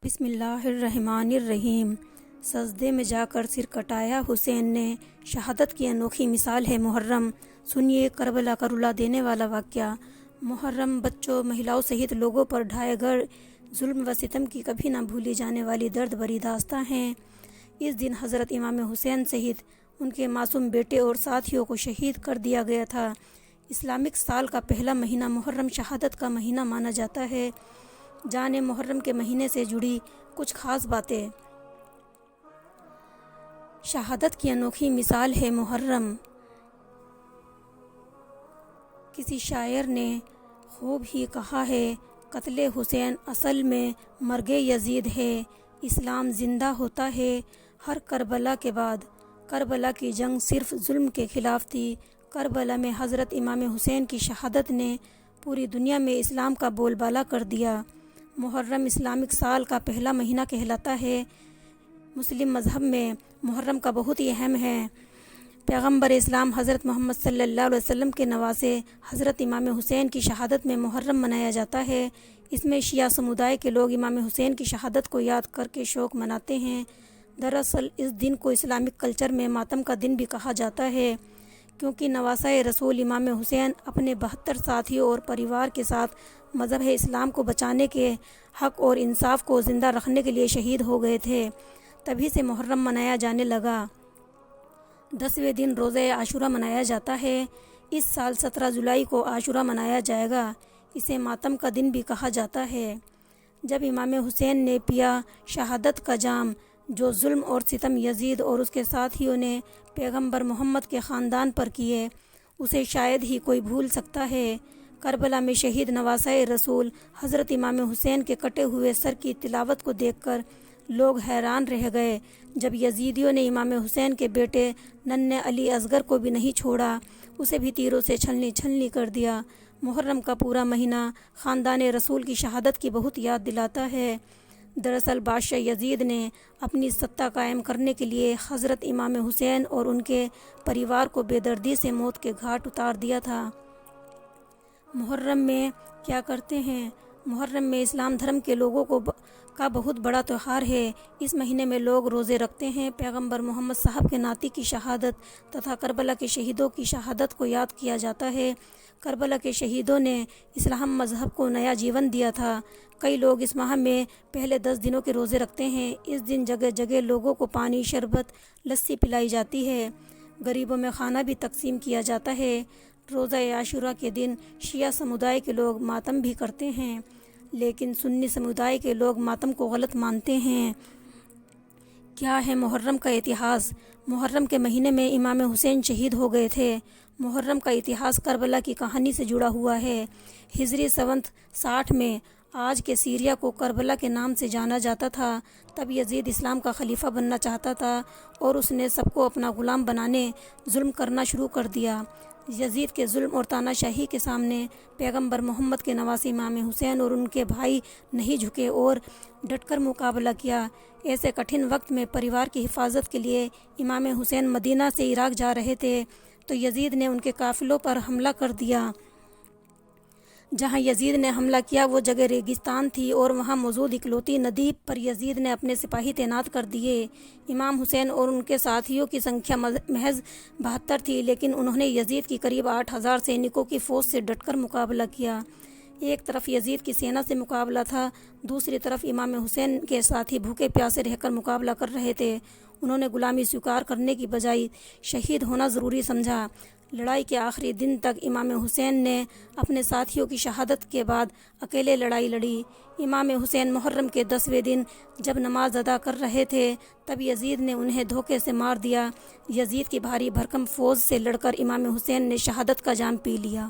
بسم اللہ الرحمن الرحیم۔ سجدے میں جا کر سر کٹایا حسین نے، شہادت کی انوکھی مثال ہے محرم۔ سنیے کربلا کا رلا دینے والا واقعہ۔ محرم بچوں، مہیلاؤں سمیت لوگوں پر ڈھائے گئے ظلم و ستم کی کبھی نہ بھولی جانے والی درد بھری داستاں ہے۔ اس دن حضرت امام حسین سمیت ان کے معصوم بیٹے اور ساتھیوں کو شہید کر دیا گیا تھا۔ اسلامک سال کا پہلا مہینہ محرم شہادت کا مہینہ مانا جاتا ہے۔ جانے محرم کے مہینے سے جڑی کچھ خاص باتیں۔ شہادت کی انوکھی مثال ہے محرم۔ کسی شاعر نے خوب ہی کہا ہے، قتل حسین اصل میں مرگ یزید ہے، اسلام زندہ ہوتا ہے ہر کربلا کے بعد۔ کربلا کی جنگ صرف ظلم کے خلاف تھی۔ کربلا میں حضرت امام حسین کی شہادت نے پوری دنیا میں اسلام کا بول بالا کر دیا۔ محرم اسلامک سال کا پہلا مہینہ کہلاتا ہے۔ مسلم مذہب میں محرم کا بہت ہی اہم ہے۔ پیغمبر اسلام حضرت محمد صلی اللہ علیہ وسلم کے نواسے حضرت امام حسین کی شہادت میں محرم منایا جاتا ہے۔ اس میں شیعہ سمودائے کے لوگ امام حسین کی شہادت کو یاد کر کے شوق مناتے ہیں۔ دراصل اس دن کو اسلامک کلچر میں ماتم کا دن بھی کہا جاتا ہے، کیونکہ نواسۂ رسول امام حسین اپنے 72 ساتھیوں اور پریوار کے ساتھ مذہب اسلام کو بچانے کے، حق اور انصاف کو زندہ رکھنے کے لیے شہید ہو گئے تھے۔ تبھی سے محرم منایا جانے لگا۔ 10ویں دن روزہ عاشورہ منایا جاتا ہے۔ اس سال 17 جولائی کو عاشورہ منایا جائے گا۔ اسے ماتم کا دن بھی کہا جاتا ہے۔ جب امام حسین نے پیا شہادت کا جام، جو ظلم اور ستم یزید اور اس کے ساتھیوں نے پیغمبر محمد کے خاندان پر کیے، اسے شاید ہی کوئی بھول سکتا ہے۔ کربلا میں شہید نواسۂ رسول حضرت امام حسین کے کٹے ہوئے سر کی تلاوت کو دیکھ کر لوگ حیران رہ گئے۔ جب یزیدیوں نے امام حسین کے بیٹے ننھے علی اصغر کو بھی نہیں چھوڑا، اسے بھی تیروں سے چھلنی چھلنی کر دیا۔ محرم کا پورا مہینہ خاندان رسول کی شہادت کی بہت یاد دلاتا ہے۔ دراصل بادشاہ یزید نے اپنی سطح قائم کرنے کے لیے حضرت امام حسین اور ان کے پریوار کو بے دردی سے موت کے گھاٹ اتار دیا تھا۔ محرم میں کیا کرتے ہیں؟ محرم میں اسلام دھرم کے لوگوں کا بہت بڑا تہوار ہے۔ اس مہینے میں لوگ روزے رکھتے ہیں۔ پیغمبر محمد صاحب کے ناتی کی شہادت تتھا کربلا کے شہیدوں کی شہادت کو یاد کیا جاتا ہے۔ کربلا کے شہیدوں نے اسلام مذہب کو نیا جیون دیا تھا۔ کئی لوگ اس ماہ میں پہلے 10 دنوں کے روزے رکھتے ہیں۔ اس دن جگہ جگہ لوگوں کو پانی، شربت، لسی پلائی جاتی ہے۔ غریبوں میں کھانا بھی تقسیم کیا جاتا ہے۔ روزہ عاشورہ کے دن شیعہ سمودائے کے لوگ ماتم بھی کرتے ہیں، لیکن سنی سمودائے کے لوگ ماتم کو غلط مانتے ہیں۔ کیا ہے محرم کا اتہاس؟ محرم کے مہینے میں امام حسین شہید ہو گئے تھے۔ محرم کا اتہاس کربلا کی کہانی سے جڑا ہوا ہے۔ ہجری سن 60 میں آج کے سیریا کو کربلا کے نام سے جانا جاتا تھا۔ تب یزید اسلام کا خلیفہ بننا چاہتا تھا اور اس نے سب کو اپنا غلام بنانے، ظلم کرنا شروع کر دیا۔ یزید کے ظلم اور تانا شاہی کے سامنے پیغمبر محمد کے نواسے امام حسین اور ان کے بھائی نہیں جھکے اور ڈٹ کر مقابلہ کیا۔ ایسے کٹھن وقت میں پریوار کی حفاظت کے لیے امام حسین مدینہ سے عراق جا رہے تھے تو یزید نے ان کے قافلوں پر حملہ کر دیا۔ جہاں یزید نے حملہ کیا وہ جگہ ریگستان تھی اور وہاں موجود اکلوتی ندی پر یزید نے اپنے سپاہی تعینات کر دیے۔ امام حسین اور ان کے ساتھیوں کی سنکھیا محض 72 تھی، لیکن انہوں نے یزید کی قریب 8000 سینکوں کی فوج سے ڈٹ کر مقابلہ کیا۔ ایک طرف یزید کی سینا سے مقابلہ تھا، دوسری طرف امام حسین کے ساتھی بھوکے پیاسے رہ کر مقابلہ کر رہے تھے۔ انہوں نے غلامی سویکار کرنے کی بجائے شہید ہونا ضروری سمجھا۔ لڑائی کے آخری دن تک امام حسین نے اپنے ساتھیوں کی شہادت کے بعد اکیلے لڑائی لڑی۔ امام حسین محرم کے 10ویں دن جب نماز ادا کر رہے تھے تب یزید نے انہیں دھوکے سے مار دیا۔ یزید کی بھاری بھرکم فوج سے لڑ کر امام حسین نے شہادت کا جام پی لیا۔